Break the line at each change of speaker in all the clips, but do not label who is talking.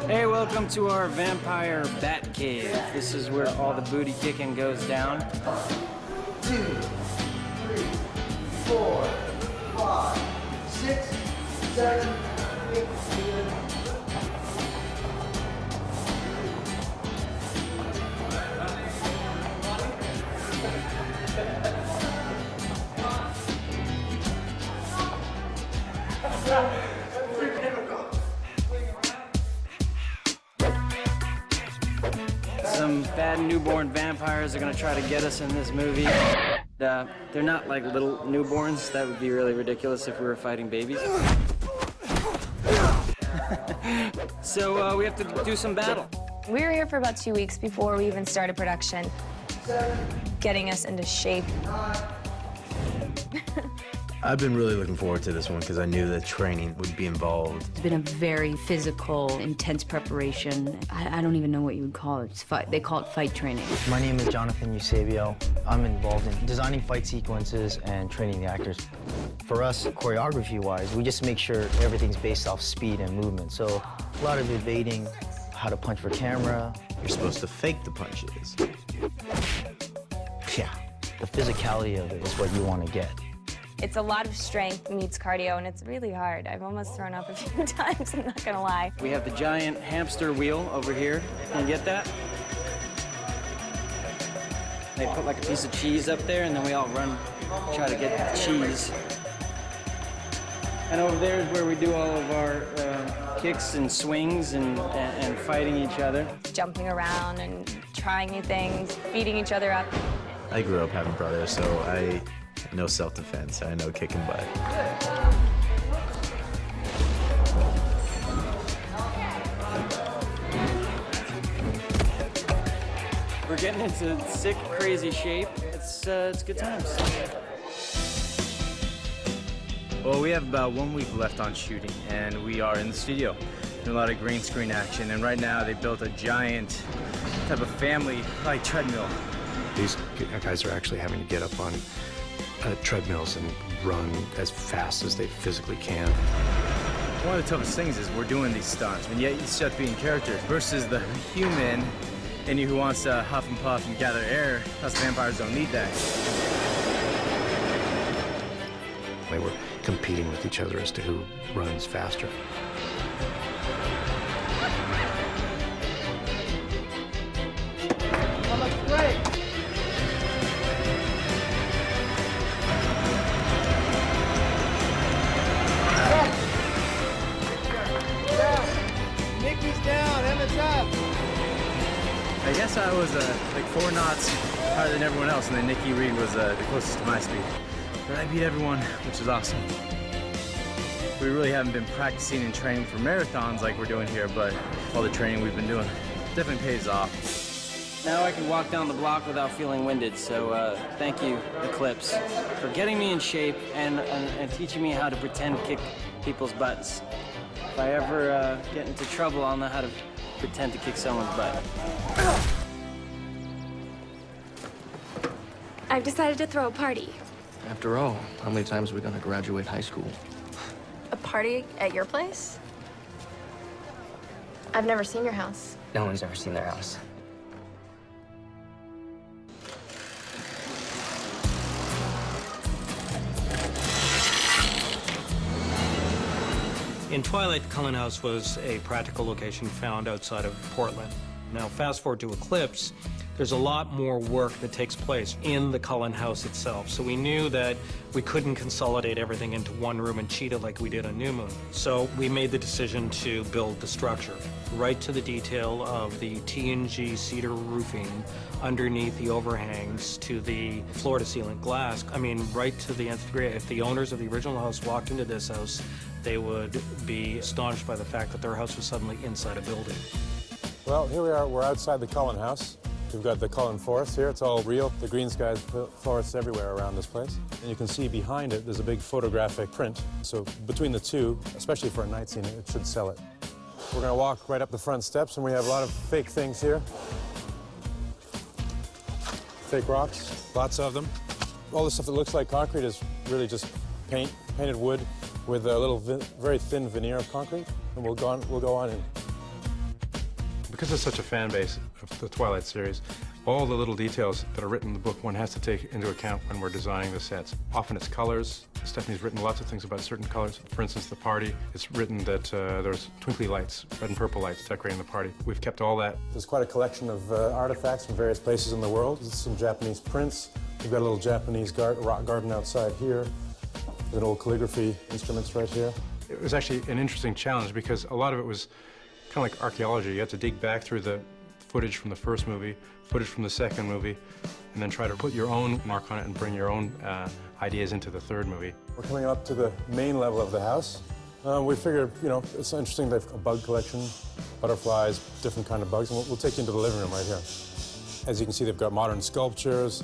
Hey, welcome to our vampire bat cave. This is where all the booty kicking goes down.
2, 3, 4, 5, 6, 7, 8, 9.
Some bad newborn vampires are gonna try to get us in this movie. They're not like little newborns. That would be really ridiculous if we were fighting babies. So we have to do some battle.
We were here for about 2 weeks before we even started production, getting us into shape.
I've been really looking forward to this one because I knew that training would be involved.
It's been a very physical, intense preparation. I don't even know what you would call it. They call it fight training.
My name is Jonathan Eusebio. I'm involved in designing fight sequences and training the actors. For us, choreography-wise, we just make sure everything's based off speed and movement. So a lot of evading, how to punch for camera.
You're supposed to fake the punches.
Yeah, the physicality of it is what you want to get.
It's a lot of strength meets cardio, and it's really hard. I've almost thrown up a few times, I'm not gonna lie.
We have the giant hamster wheel over here. Can you get that? They put like a piece of cheese up there, and then we all run, try to get the cheese. And over there is where we do all of our kicks and swings and fighting each other.
Jumping around and trying new things, beating each other up.
I grew up having brothers, so I know self-defense. I know kicking butt.
We're getting into sick, crazy shape. It's good times.
Well, we have about 1 week left on shooting, and we are in the studio doing a lot of green screen action. And right now, they built a giant type of family-like treadmill.
These guys are actually having to get up on treadmills and run as fast as they physically can.
One of the toughest things is we're doing these stunts, and yet you still have to be in character versus the human in you who wants to huff and puff and gather air. Us vampires don't need that.
They were competing with each other as to who runs faster.
That looks great. Nikki's down, Emmett's up.
I guess I was like 4 knots higher than everyone else, and then Nikki Reed was the closest to my speed. But I beat everyone, which is awesome. We really haven't been practicing and training for marathons like we're doing here, but all the training we've been doing definitely pays off.
Now I can walk down the block without feeling winded, so thank you, Eclipse, for getting me in shape and teaching me how to pretend kick people's butts. If I ever get into trouble, I'll know how to pretend to kick someone's butt.
I've decided to throw a party.
After all, how many times are we gonna graduate high school?
A party at your place? I've never seen your house.
No one's ever seen their house.
In Twilight, the Cullen House was a practical location found outside of Portland. Now, fast forward to Eclipse, there's a lot more work that takes place in the Cullen House itself. So we knew that we couldn't consolidate everything into one room and cheat it like we did on New Moon. So we made the decision to build the structure, right to the detail of the TNG cedar roofing underneath the overhangs to the floor-to-ceiling glass. I mean, right to the nth degree. If the owners of the original house walked into this house, they would be astonished by the fact that their house was suddenly inside a building.
Well, here we are. We're outside the Cullen House. We've got the Cullen Forest here. It's all real. The green skies forests everywhere around this place. And you can see behind it, there's a big photographic print. So between the two, especially for a night scene, it should sell it. We're going to walk right up the front steps, and we have a lot of fake things here. Fake rocks, lots of them. All the stuff that looks like concrete is really just painted wood with a little very thin veneer of concrete, and we'll go on in. Because it's such a fan base of the Twilight series, all the little details that are written in the book one has to take into account when we're designing the sets. Often it's colors. Stephanie's written lots of things about certain colors. For instance, the party, it's written that there's twinkly lights, red and purple lights decorating the party. We've kept all that. There's quite a collection of artifacts from various places in the world. There's some Japanese prints. We've got a little Japanese rock garden outside here. There's an old calligraphy instruments right here. It was actually an interesting challenge because a lot of it was kind of like archaeology. You have to dig back through the footage from the first movie, footage from the second movie, and then try to put your own mark on it and bring your own ideas into the third movie. We're coming up to the main level of the house. We figured, you know, it's interesting. They've a bug collection, butterflies, different kind of bugs, and we'll take you into the living room right here. As you can see, they've got modern sculptures,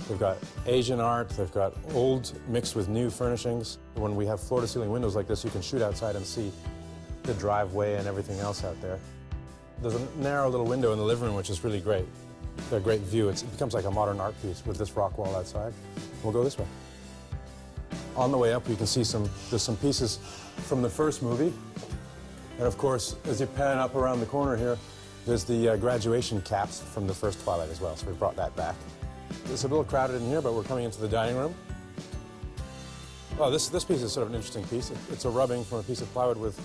they've got Asian art, they've got old mixed with new furnishings. When we have floor-to-ceiling windows like this, you can shoot outside and see the driveway and everything else out there. There's a narrow little window in the living room, which is really great. A great view. It becomes like a modern art piece with this rock wall outside. We'll go this way. On the way up, you can see there's some pieces from the first movie. And of course, as you pan up around the corner here, there's the graduation caps from the first Twilight as well, so we brought that back. It's a little crowded in here, but we're coming into the dining room. Oh, this piece is sort of an interesting piece. It's a rubbing from a piece of plywood with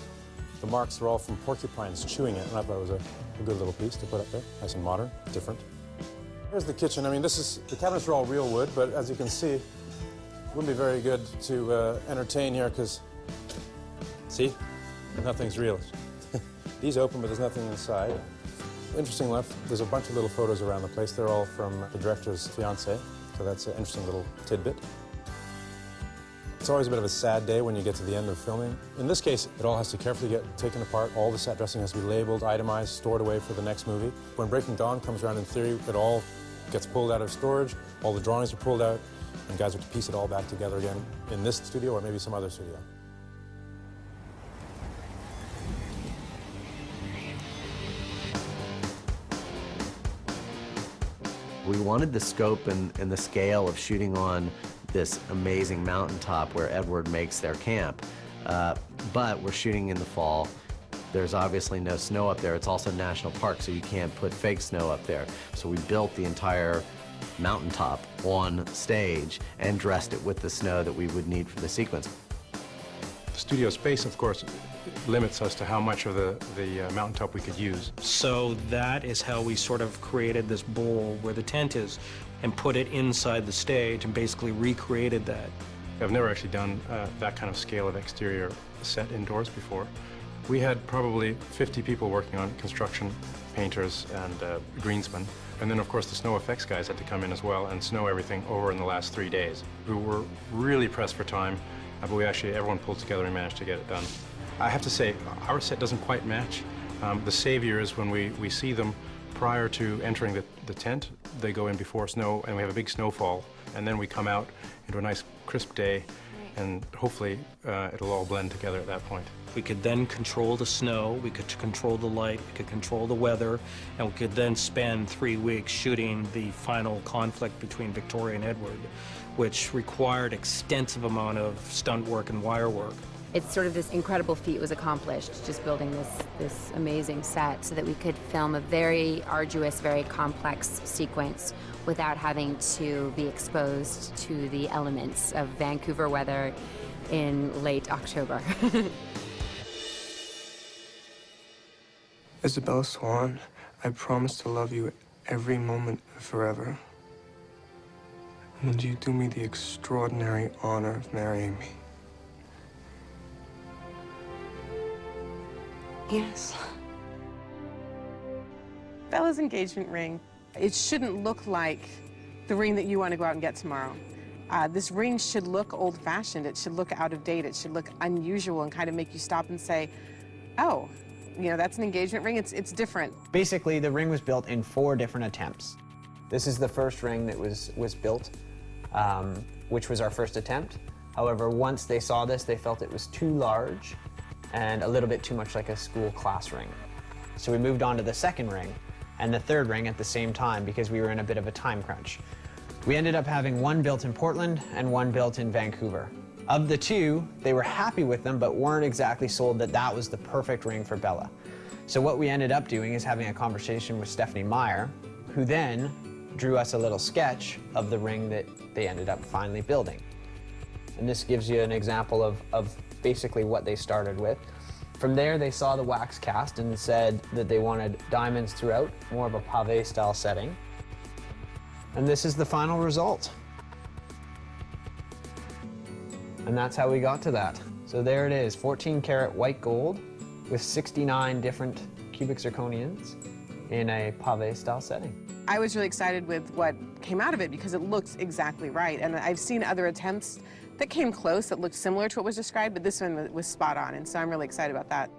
the marks are all from porcupines chewing it, and I thought it was a good little piece to put up there. Nice and modern, different. Here's the kitchen. I mean, the cabinets are all real wood, but as you can see, it wouldn't be very good to entertain here because, see, nothing's real. These open, but there's nothing inside. Interesting enough, there's a bunch of little photos around the place. They're all from the director's fiancée, so that's an interesting little tidbit. It's always a bit of a sad day when you get to the end of filming. In this case, it all has to carefully get taken apart. All the set dressing has to be labeled, itemized, stored away for the next movie. When Breaking Dawn comes around, in theory, it all gets pulled out of storage. All the drawings are pulled out, and guys have to piece it all back together again in this studio or maybe some other studio.
We wanted the scope and the scale of shooting on this amazing mountaintop where Edward makes their camp. But we're shooting in the fall. There's obviously no snow up there. It's also national park, so you can't put fake snow up there. So we built the entire mountaintop on stage and dressed it with the snow that we would need for the sequence.
The studio space, of course, limits us to how much of the mountaintop we could use.
So that is how we sort of created this bowl where the tent is and put it inside the stage and basically recreated that.
I've never actually done that kind of scale of exterior set indoors before. We had probably 50 people working on construction, painters and greensmen. And then, of course, the snow effects guys had to come in as well and snow everything over in the last 3 days. We were really pressed for time, but everyone pulled together and managed to get it done. I have to say, our set doesn't quite match. The savior is when we see them prior to entering the tent. They go in before snow, and we have a big snowfall. And then we come out into a nice crisp day, and hopefully it'll all blend together at that point.
We could then control the snow, we could control the light, we could control the weather, and we could then spend 3 weeks shooting the final conflict between Victoria and Edward, which required extensive amount of stunt work and wire work.
It's sort of this incredible feat was accomplished, just building this amazing set so that we could film a very arduous, very complex sequence without having to be exposed to the elements of Vancouver weather in late October.
Isabella Swan, I promise to love you every moment forever. Would you do me the extraordinary honor of marrying me?
Yes. Bella's engagement ring, it shouldn't look like the ring that you want to go out and get tomorrow. This ring should look old-fashioned. It should look out of date. It should look unusual and kind of make you stop and say, oh, you know, that's an engagement ring. It's different.
Basically, the ring was built in 4 different attempts. This is the first ring that was built, which was our first attempt. However, once they saw this, they felt it was too large and a little bit too much like a school class ring. So we moved on to the second ring and the third ring at the same time because we were in a bit of a time crunch. We ended up having one built in Portland and one built in Vancouver. Of the 2, they were happy with them but weren't exactly sold that that was the perfect ring for Bella. So what we ended up doing is having a conversation with Stephanie Meyer, who then drew us a little sketch of the ring that they ended up finally building. And this gives you an example of basically what they started with. From there, they saw the wax cast and said that they wanted diamonds throughout, more of a pave style setting. And this is the final result. And that's how we got to that. So there it is, 14 karat white gold with 69 different cubic zirconians in a pave style setting.
I was really excited with what came out of it because it looks exactly right. And I've seen other attempts that came close, that looked similar to what was described, but this one was spot on, and so I'm really excited about that.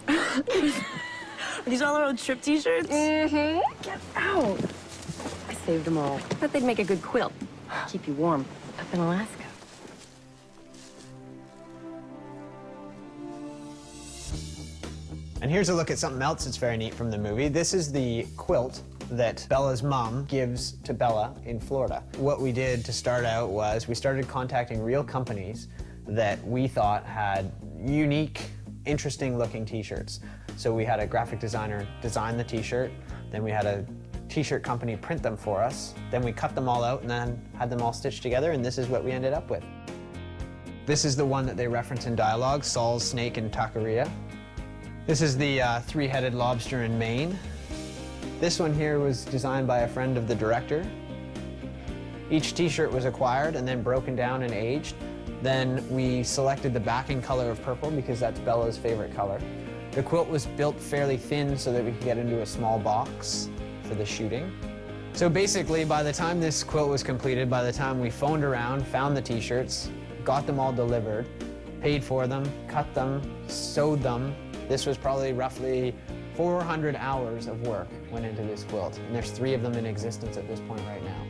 Are these all our old trip t-shirts? Mm-hmm. Get out. I saved them all. Thought they'd make a good quilt. Keep you warm up in Alaska.
And here's a look at something else that's very neat from the movie. This is the quilt that Bella's mom gives to Bella in Florida. What we did to start out was we started contacting real companies that we thought had unique, interesting looking t-shirts. So we had a graphic designer design the t-shirt, then we had a t-shirt company print them for us, then we cut them all out and then had them all stitched together, and this is what we ended up with. This is the one that they reference in dialogue, Saul's snake in Taqueria. This is the three-headed lobster in Maine. This one here was designed by a friend of the director. Each t-shirt was acquired and then broken down and aged. Then we selected the backing color of purple because that's Bella's favorite color. The quilt was built fairly thin so that we could get into a small box for the shooting. So basically, by the time this quilt was completed, by the time we phoned around, found the t-shirts, got them all delivered, paid for them, cut them, sewed them, this was probably roughly 400 hours of work went into this quilt, and there's 3 of them in existence at this point right now.